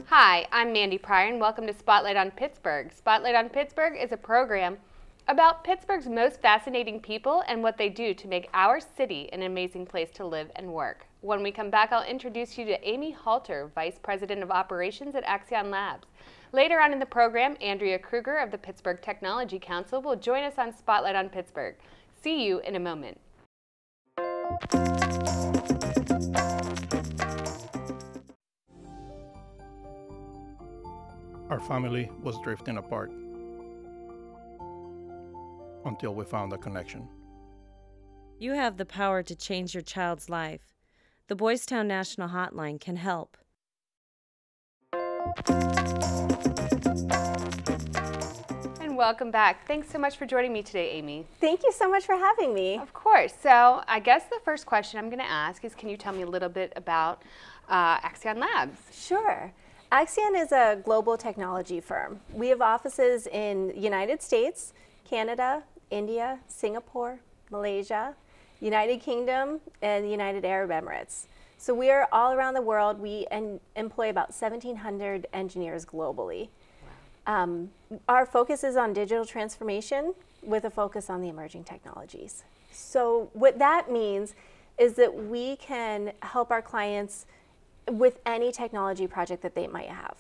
Hi, I'm Mandi Pryor and welcome to Spotlight on Pittsburgh. Spotlight on Pittsburgh is a program about Pittsburgh's most fascinating people and what they do to make our city an amazing place to live and work. When we come back, I'll introduce you to Amy Halter, Vice President of Operations at Accion Labs. Later on in the program, Andrea Krueger of the Pittsburgh Technology Council will join us on Spotlight on Pittsburgh. See you in a moment. Our family was drifting apart until we found a connection. You have the power to change your child's life. The Boys Town National Hotline can help. And welcome back. Thanks so much for joining me today, Amy. Thank you so much for having me. Of course. So I guess the first question I'm going to ask is, can you tell me a little bit about Accion Labs? Sure. Accion is a global technology firm. We have offices in the United States, Canada, India, Singapore, Malaysia, United Kingdom, and the United Arab Emirates. So we are all around the world. We employ about 1,700 engineers globally. Wow. Our focus is on digital transformation with a focus on the emerging technologies. So what that means is that we can help our clients with any technology project that they might have.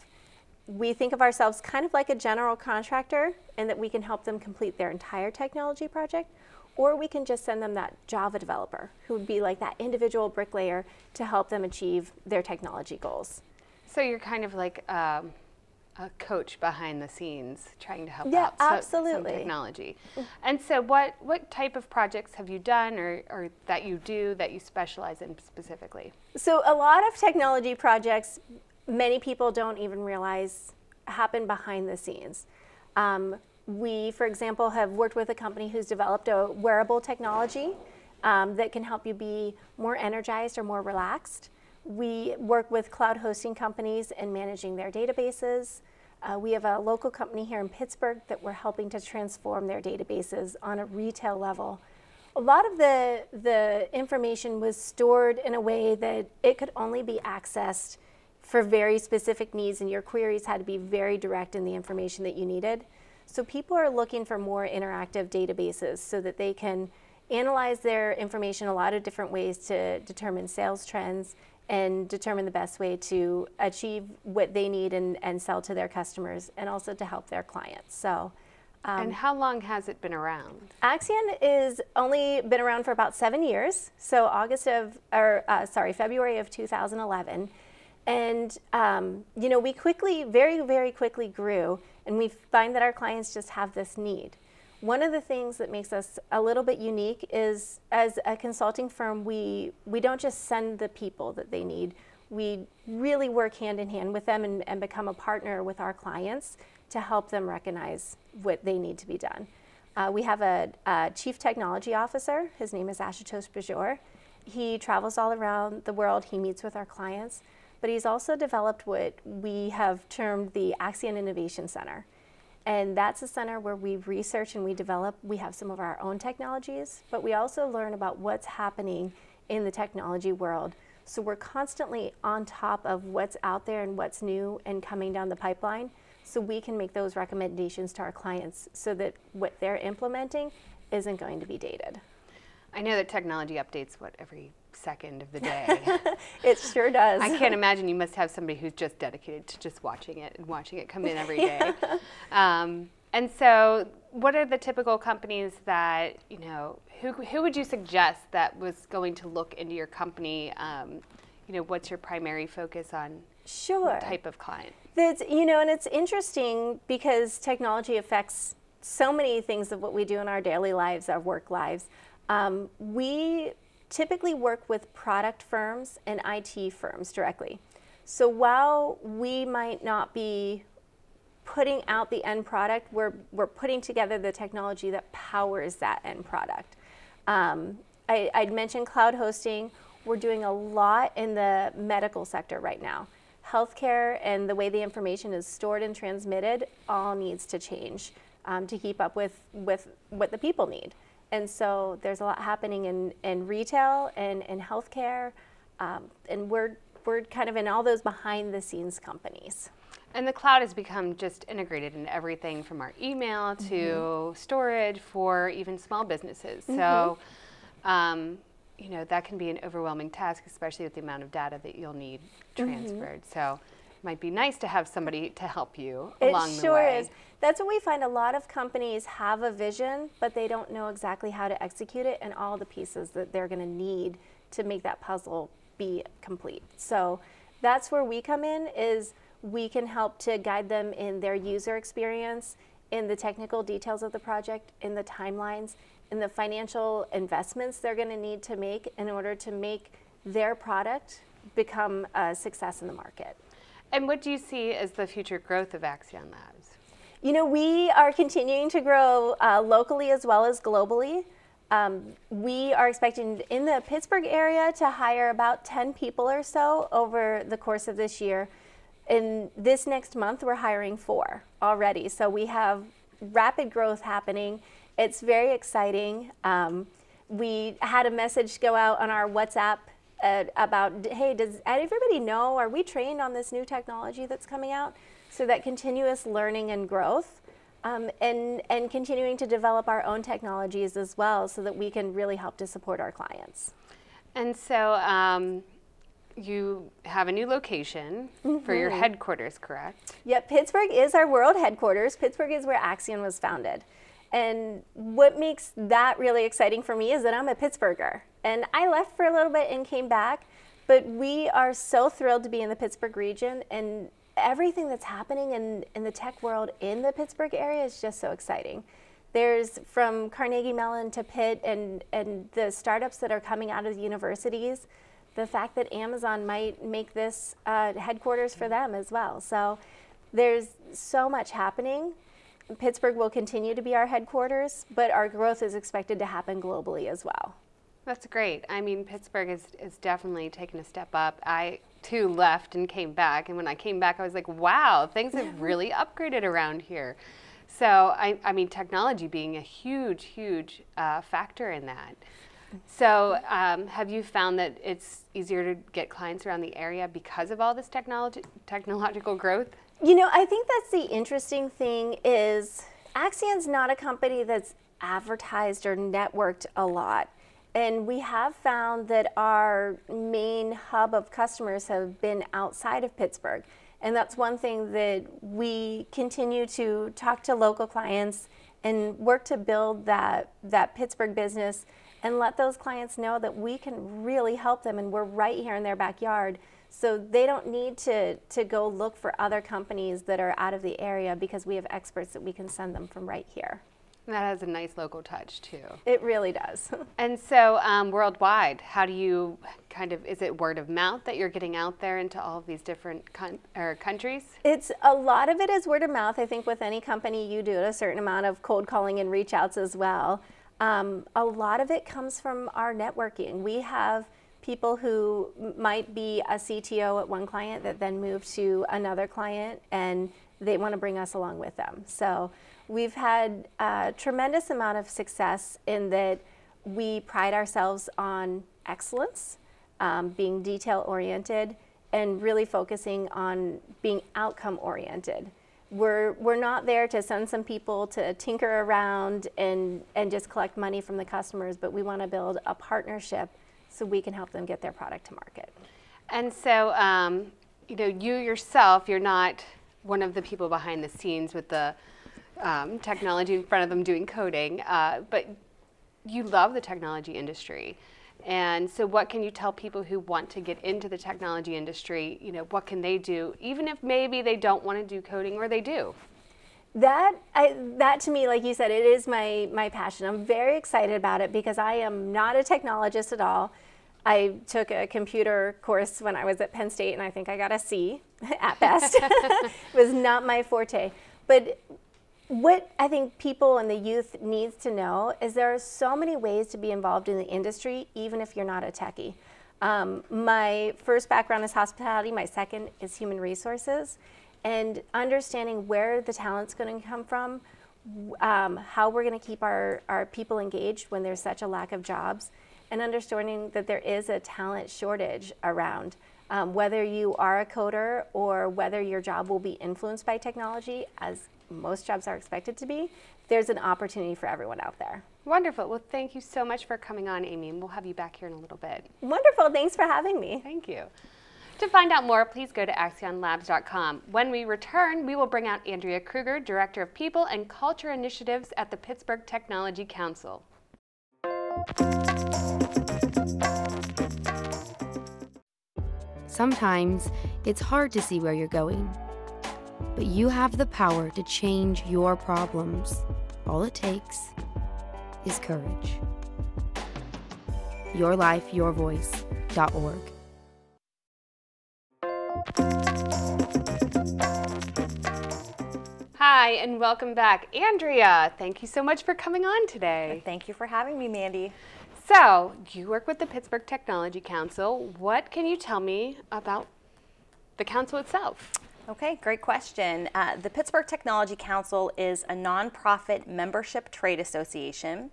We think of ourselves kind of like a general contractor, and that we can help them complete their entire technology project, or we can just send them that Java developer who would be like that individual bricklayer to help them achieve their technology goals. So you're kind of like a coach behind the scenes trying to help out some technology. And so what type of projects have you done or that you do that you specialize in specifically? So a lot of technology projects, many people don't even realize happen behind the scenes. We, for example, have worked with a company who's developed a wearable technology that can help you be more energized or more relaxed. We work with cloud hosting companies in managing their databases. We have a local company here in Pittsburgh that we're helping to transform their databases on a retail level. A lot of the information was stored in a way that it could only be accessed for very specific needs, and your queries had to be very direct in the information that you needed. So people are looking for more interactive databases so that they can analyze their information a lot of different ways to determine sales trends and determine the best way to achieve what they need and sell to their customers, and also to help their clients. So, and how long has it been around? Accion is only been around for about 7 years. So February of 2011. And you know, we quickly, very quickly grew, and we find that our clients just have this need. One of the things that makes us a little bit unique is, as a consulting firm, we don't just send the people that they need. We really work hand in hand with them and become a partner with our clients to help them recognize what they need to be done. We have a chief technology officer. His name is Ashutosh Bajor. He travels all around the world. He meets with our clients. But he's also developed what we have termed the Accion Innovation Center. And that's a center where we research and we develop. We have some of our own technologies, but we also learn about what's happening in the technology world. So we're constantly on top of what's out there and what's new and coming down the pipeline, so we can make those recommendations to our clients so that what they're implementing isn't going to be dated. I know that technology updates, every second of the day. It sure does. I can't imagine. You must have somebody who's just dedicated to just watching it and watching it come in every day. And so what are the typical companies that, you know, who would you suggest that was going to look into your company? You know, what's your primary focus on? Sure. What type of client? You know, and it's interesting because technology affects so many things of what we do in our daily lives, our work lives. We typically work with product firms and IT firms directly. So while we might not be putting out the end product, we're putting together the technology that powers that end product. I'd mentioned cloud hosting. We're doing a lot in the medical sector right now. Healthcare and the way the information is stored and transmitted all needs to change to keep up with what the people need. And so there's a lot happening in retail and in healthcare. And we're kind of in all those behind the scenes companies. And the cloud has become just integrated in everything from our email to storage for even small businesses. So, you know, that can be an overwhelming task, especially with the amount of data that you'll need transferred. So it might be nice to have somebody to help you along the way. It sure is. That's what we find. A lot of companies have a vision, but they don't know exactly how to execute it and all the pieces that they're going to need to make that puzzle be complete. So that's where we come in, is we can help to guide them in their user experience, in the technical details of the project, in the timelines, in the financial investments they're going to need to make in order to make their product become a success in the market. And what do you see as the future growth of Accion Labs? You know, we are continuing to grow locally as well as globally. We are expecting in the Pittsburgh area to hire about 10 people or so over the course of this year. In this next month, we're hiring 4 already. So we have rapid growth happening. It's very exciting. We had a message go out on our WhatsApp about, hey, does everybody know, are we trained on this new technology that's coming out? So that continuous learning and growth, and continuing to develop our own technologies as well so that we can really help to support our clients. And so you have a new location for your headquarters, correct? Yep, Pittsburgh is our world headquarters. Pittsburgh is where Accion was founded. And what makes that really exciting for me is that I'm a Pittsburgher. And I left for a little bit and came back, but we are so thrilled to be in the Pittsburgh region, and everything that's happening in the tech world in the Pittsburgh area is just so exciting. There's from Carnegie Mellon to Pitt and the startups that are coming out of the universities, the fact that Amazon might make this headquarters for them as well. So there's so much happening. Pittsburgh will continue to be our headquarters, but our growth is expected to happen globally as well. That's great. I mean, Pittsburgh is definitely taken a step up. I, too, left and came back. And when I came back, I was like, wow, things have really upgraded around here. So, I mean, technology being a huge, huge factor in that. So, have you found that it's easier to get clients around the area because of all this technological growth? You know, I think that's the interesting thing is Accion's not a company that's advertised or networked a lot. And we have found that our main hub of customers have been outside of Pittsburgh. And that's one thing that we continue to talk to local clients and work to build that Pittsburgh business and let those clients know that we can really help them and we're right here in their backyard. So they don't need to go look for other companies that are out of the area because we have experts that we can send them from right here. That has a nice local touch too. It really does. And so worldwide, how do you is it word of mouth that you're getting out there into all of these different countries? It's a lot of it is word of mouth. I think with any company you do a certain amount of cold calling and reach outs as well. A lot of it comes from our networking. We have people who might be a CTO at one client that then move to another client and they want to bring us along with them. So we've had a tremendous amount of success in that we pride ourselves on excellence, being detail-oriented, and really focusing on being outcome-oriented. We're not there to send some people to tinker around and just collect money from the customers, but we want to build a partnership so we can help them get their product to market. And so, you know, you yourself, you're not one of the people behind the scenes with the technology in front of them doing coding, but you love the technology industry. And so what can you tell people who want to get into the technology industry? You know, what can they do, even if maybe they don't want to do coding or they do? That to me, like you said, it is my passion. I'm very excited about it because I am not a technologist at all. I took a computer course when I was at Penn State and I think I got a C at best. It was not my forte. But what I think people and the youth needs to know is there are so many ways to be involved in the industry, even if you're not a techie. My first background is hospitality. My second is human resources. And understanding where the talent's going to come from, how we're going to keep our people engaged when there's such a lack of jobs, and understanding that there is a talent shortage around. Whether you are a coder or whether your job will be influenced by technology, as most jobs are expected to be, there's an opportunity for everyone out there. Wonderful. Well, thank you so much for coming on, Amy, and we'll have you back here in a little bit. Wonderful. Thanks for having me. Thank you. To find out more, please go to accionlabs.com. When we return, we will bring out Andrea Krueger, Director of People and Culture Initiatives at the Pittsburgh Technology Council. Sometimes it's hard to see where you're going, but you have the power to change your problems. All it takes is courage. YourLifeYourVoice.org. Hi, and welcome back. Andrea, thank you so much for coming on today. Thank you for having me, Mandy. So, you work with the Pittsburgh Technology Council. What can you tell me about the council itself? Okay, great question. The Pittsburgh Technology Council is a nonprofit membership trade association.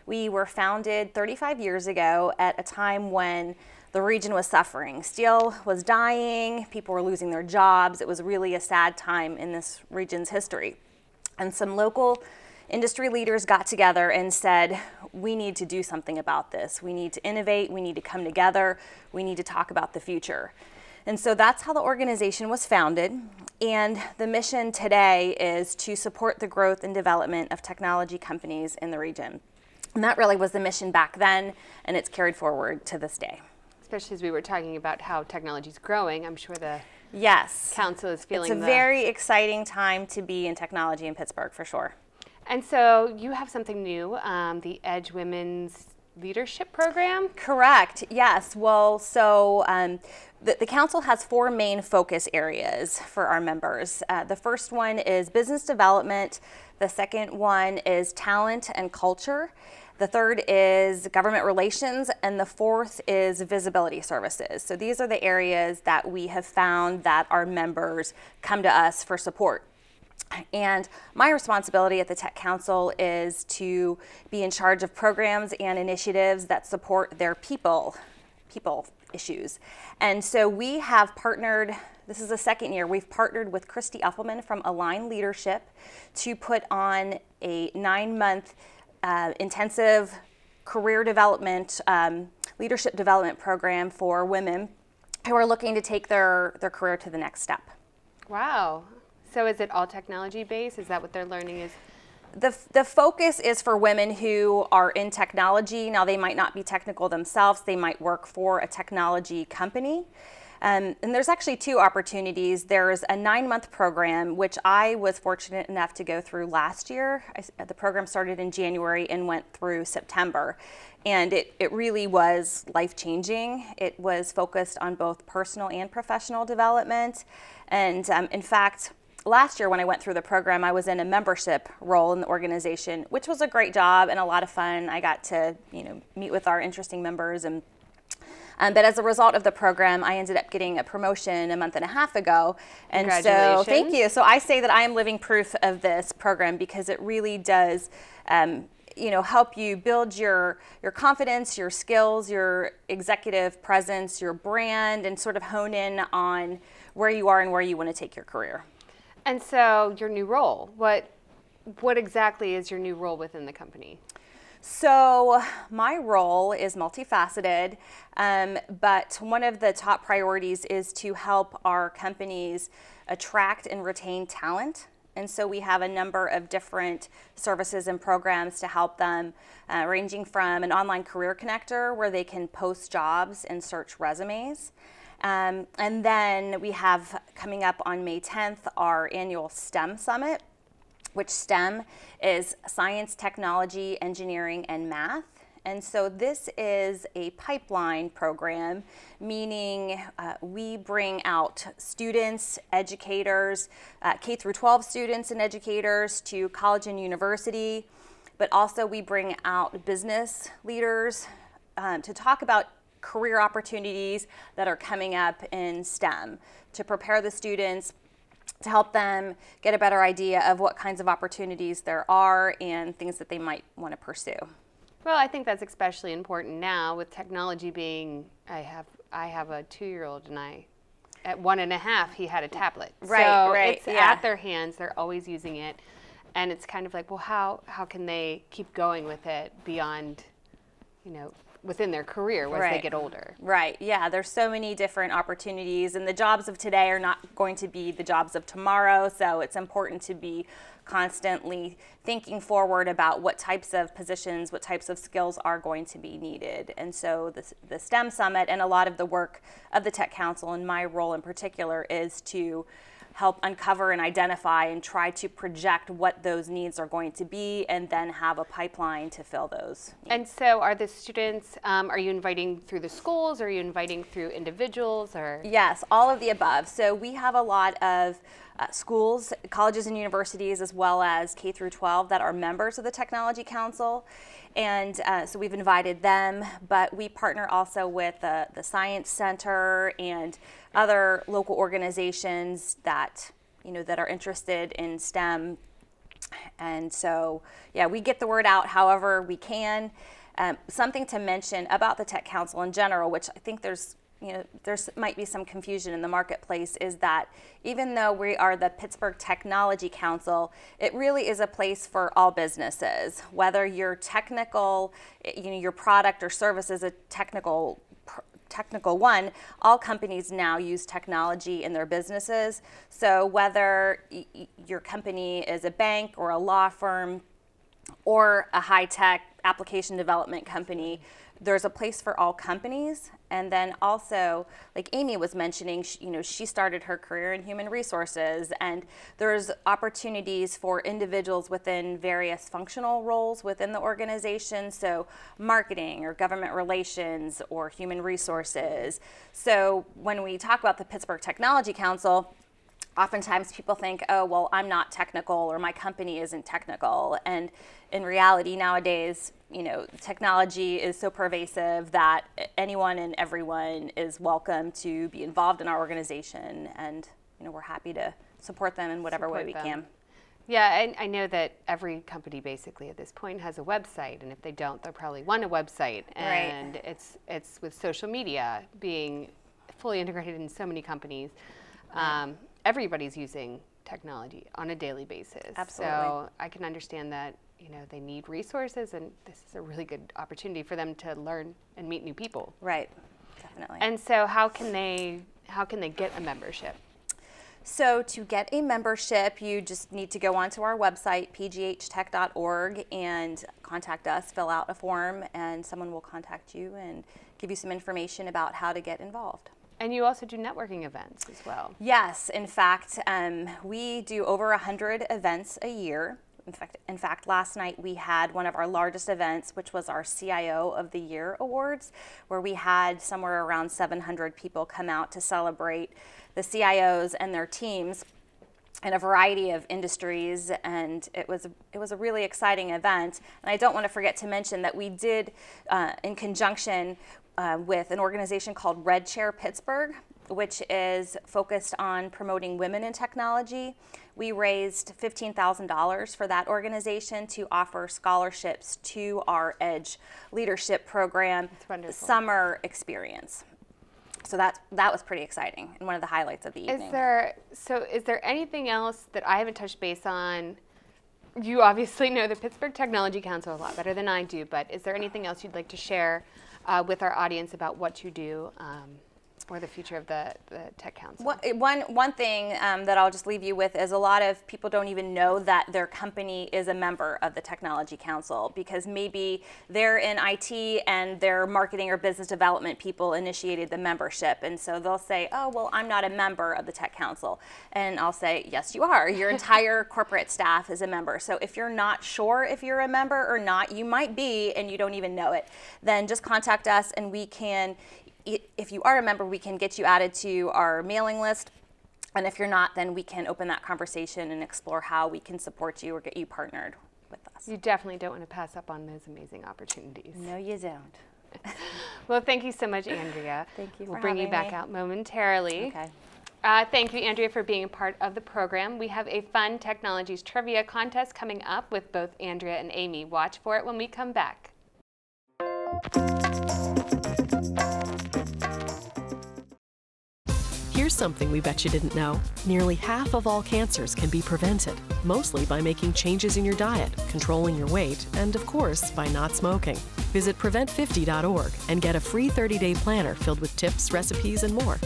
We were founded 35 years ago at a time when the region was suffering. Steel was dying, people were losing their jobs. It was really a sad time in this region's history. And some local industry leaders got together and said, we need to do something about this. We need to innovate, we need to come together, we need to talk about the future. And so that's how the organization was founded. And the mission today is to support the growth and development of technology companies in the region. And that really was the mission back then, and it's carried forward to this day. Especially as we were talking about how technology is growing, I'm sure the Yes. council is feeling It's a very exciting time to be in technology in Pittsburgh, for sure. And so you have something new, the Edge Women's Leadership Program? Correct, yes. Well, so the council has 4 main focus areas for our members. The first one is business development. The second one is talent and culture. The third is government relations, and the fourth is visibility services. So these are the areas that we have found that our members come to us for support. And my responsibility at the Tech Council is to be in charge of programs and initiatives that support their people issues. And so we have partnered, this is the second year, we've partnered with Christy Uffelman from Align Leadership to put on a 9-month intensive career development, leadership development program for women who are looking to take their career to the next step. Wow. So is it all technology based? Is that what they're learning is? The focus is for women who are in technology. Now, they might not be technical themselves. They might work for a technology company. And there's actually 2 opportunities. There's a 9-month program, which I was fortunate enough to go through last year. The program started in January and went through September. And it really was life-changing. It was focused on both personal and professional development. And in fact, last year when I went through the program, I was in a membership role in the organization, which was a great job and a lot of fun. I got to meet with our interesting members. But as a result of the program, I ended up getting a promotion a month and a half ago. And so, thank you. So I say that I am living proof of this program because it really does help you build your confidence, your skills, your executive presence, your brand, and sort of hone in on where you are and where you want to take your career. And so your new role, what exactly is your new role within the company? So my role is multifaceted, but one of the top priorities is to help our companies attract and retain talent. And so we have a number of different services and programs to help them, ranging from an online career connector where they can post jobs and search resumes. And then we have coming up on May 10th our annual STEM Summit, which STEM is science, technology, engineering, and math. And so this is a pipeline program, meaning we bring out students, educators, K through 12 students and educators to college and university, but also we bring out business leaders to talk about career opportunities that are coming up in STEM, to prepare the students, to help them get a better idea of what kinds of opportunities there are and things that they might want to pursue. Well, I think that's especially important now with technology being, I have a 2-year-old, and at 1.5, he had a tablet. Right, so right, it's yeah. at their hands, they're always using it. And it's kind of like, well, how can they keep going with it beyond, within their career as they get older? Right, yeah, there's so many different opportunities, and the jobs of today are not going to be the jobs of tomorrow, so it's important to be constantly thinking forward about what types of positions, what types of skills are going to be needed. And so the STEM Summit and a lot of the work of the Tech Council, and my role in particular, is to help uncover and identify and try to project what those needs are going to be, and then have a pipeline to fill those needs. And so are the students, are you inviting through the schools, or are you inviting through individuals, or? Yes, all of the above. So we have a lot of schools, colleges and universities, as well as K through 12 that are members of the Technology Council. And so we've invited them, but we partner also with the Science Center and other local organizations that, that are interested in STEM. And so, yeah, we get the word out however we can. Something to mention about the Tech Council in general, which I think there's might be some confusion in the marketplace, is that even though we are the Pittsburgh Technology Council, it really is a place for all businesses. Whether you're technical, your product or service is a technical one, all companies now use technology in their businesses. So whether your company is a bank or a law firm or a high-tech application development company, there's a place for all companies. And then also, like Amy was mentioning, she started her career in human resources, and there's opportunities for individuals within various functional roles within the organization, so marketing or government relations or human resources. So when we talk about the Pittsburgh Technology Council, oftentimes people think, oh, well, I'm not technical, or my company isn't technical. And in reality nowadays, technology is so pervasive that anyone and everyone is welcome to be involved in our organization, and we're happy to support them in whatever way we can. Yeah, and I know that every company basically at this point has a website, and if they don't, they'll probably want a website. And it's with social media being fully integrated in so many companies. Everybody's using technology on a daily basis. Absolutely. So I can understand that they need resources, and this is a really good opportunity for them to learn and meet new people. Right, definitely. And so how can they get a membership? So to get a membership, you just need to go onto our website, pghtech.org, and contact us, fill out a form, and someone will contact you and give you some information about how to get involved. And you also do networking events as well. Yes, in fact, we do over 100 events a year. In fact, last night we had one of our largest events, which was our CIO of the Year Awards, where we had somewhere around 700 people come out to celebrate the CIOs and their teams in a variety of industries, and it was a really exciting event. And I don't want to forget to mention that we did, in conjunction with an organization called Red Chair Pittsburgh, which is focused on promoting women in technology. We raised $15,000 for that organization to offer scholarships to our EDGE leadership program summer experience. So that was pretty exciting and one of the highlights of the evening. Is there anything else that I haven't touched base on? You obviously know the Pittsburgh Technology Council a lot better than I do, but is there anything else you'd like to share with our audience about what you do or the future of the Tech Council? One thing that I'll just leave you with is a lot of people don't even know that their company is a member of the Technology Council, because maybe they're in IT and their marketing or business development people initiated the membership, and so they'll say, oh, well, I'm not a member of the Tech Council. And I'll say, yes, you are. Your entire corporate staff is a member. So if you're not sure if you're a member or not, you might be and you don't even know it, then just contact us and we can, if you are a member, we can get you added to our mailing list. And if you're not, then we can open that conversation and explore how we can support you or get you partnered with us. You definitely don't want to pass up on those amazing opportunities. No, you don't. Well, thank you so much, Andrea. Thank you for We'll bring you back out momentarily. Okay. Thank you, Andrea, for being a part of the program. We have a fun technologies trivia contest coming up with both Andrea and Amy. Watch for it when we come back. Here's something we bet you didn't know. Nearly half of all cancers can be prevented, mostly by making changes in your diet, controlling your weight, and of course, by not smoking. Visit prevent50.org and get a free 30-day planner filled with tips, recipes, and more.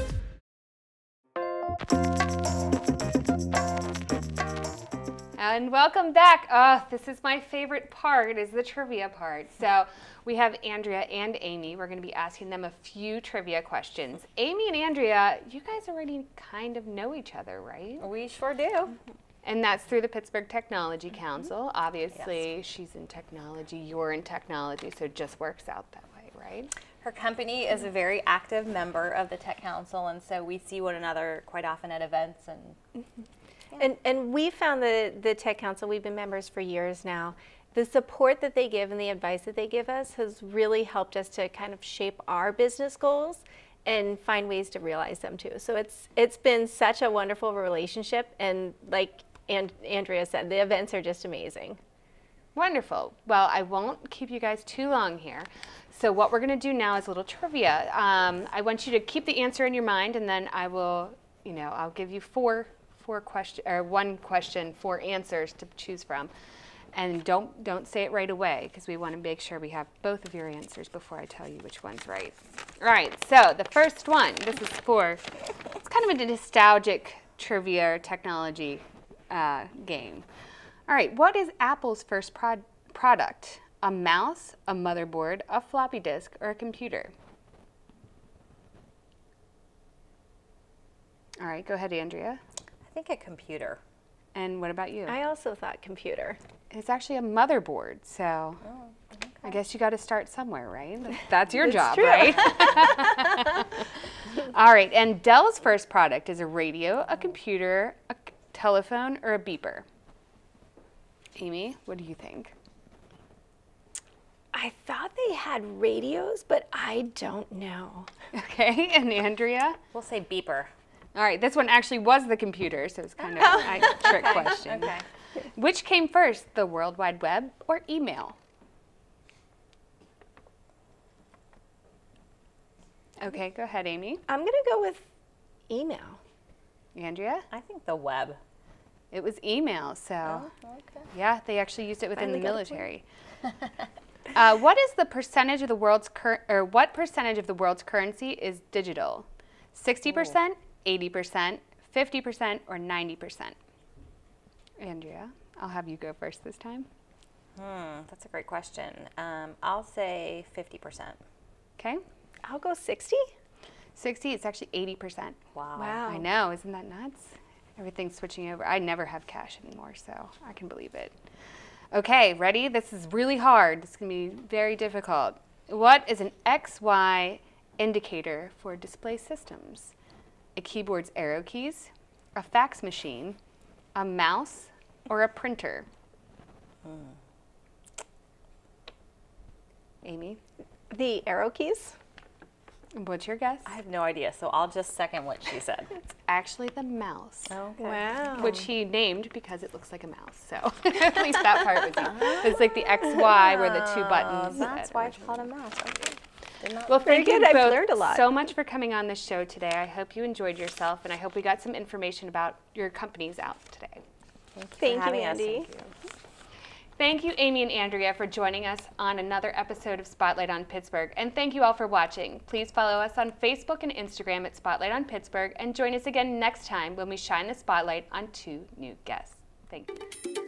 And welcome back. Oh, this is my favorite part, is the trivia part. So we have Andrea and Amy. We're going to be asking them a few trivia questions. Amy and Andrea, you guys already kind of know each other, right? We sure do. And that's through the Pittsburgh Technology Council. Obviously, yes. She's in technology, you're in technology, so it just works out that way, right? Her company is a very active member of the Tech Council, and so we see one another quite often at events. And And we found the Tech Council, we've been members for years now. The support that they give and the advice that they give us has really helped us to kind of shape our business goals and find ways to realize them too. So it's been such a wonderful relationship, and like Andrea said, the events are just amazing. Wonderful. Well, I won't keep you guys too long here. So what we're going to do now is a little trivia. I want you to keep the answer in your mind, and then I will, I'll give you one question, 4 answers to choose from. And don't say it right away, because we want to make sure we have both of your answers before I tell you which one's right. All right, so the first one, this is it's kind of a nostalgic trivia technology game. All right, what is Apple's first product? A mouse, a motherboard, a floppy disk, or a computer? All right, go ahead, Andrea. I think a computer. And what about you? I also thought computer. It's actually a motherboard, so okay. I guess you got to start somewhere, right? That's your job, true. Right? All right, and Dell's first product is a radio, a computer, a telephone, or a beeper? Amy, what do you think? I thought they had radios, but I don't know. Okay, and Andrea? We'll say beeper. All right, this one actually was the computer, so it's kind of a trick question. Okay. Which came first, the World Wide Web or email? Okay, go ahead, Amy. I'm going to go with email. Andrea? I think the web. It was email, so okay. Yeah, they actually used it within the military. What is the percentage of the world's what percentage of the world's currency is digital? 60%, 80%, 50%, or 90%? Andrea, I'll have you go first this time. That's a great question. I'll say 50%. Okay. I'll go 60. 60, it's actually 80%. Wow. I know, isn't that nuts? Everything's switching over. I never have cash anymore, so I can believe it. Okay, ready? This is really hard. This is going to be very difficult. What is an XY indicator for display systems? A keyboard's arrow keys, a fax machine, a mouse, or a printer? Amy? The arrow keys. What's your guess? I have no idea, so I'll just second what she said. It's actually the mouse. Okay. Wow. Which he named because it looks like a mouse. So at least that part was easy. It's like the XY where the 2 buttons. That's why it's called a mouse. Okay. Well, Very thank you good. I've both learned a lot. so much for coming on the show today. I hope you enjoyed yourself, and I hope we got some information about your companies out today. Thank you, Mandy. Thank you, Amy and Andrea, for joining us on another episode of Spotlight on Pittsburgh. And thank you all for watching. Please follow us on Facebook and Instagram at Spotlight on Pittsburgh, and join us again next time when we shine the spotlight on 2 new guests. Thank you.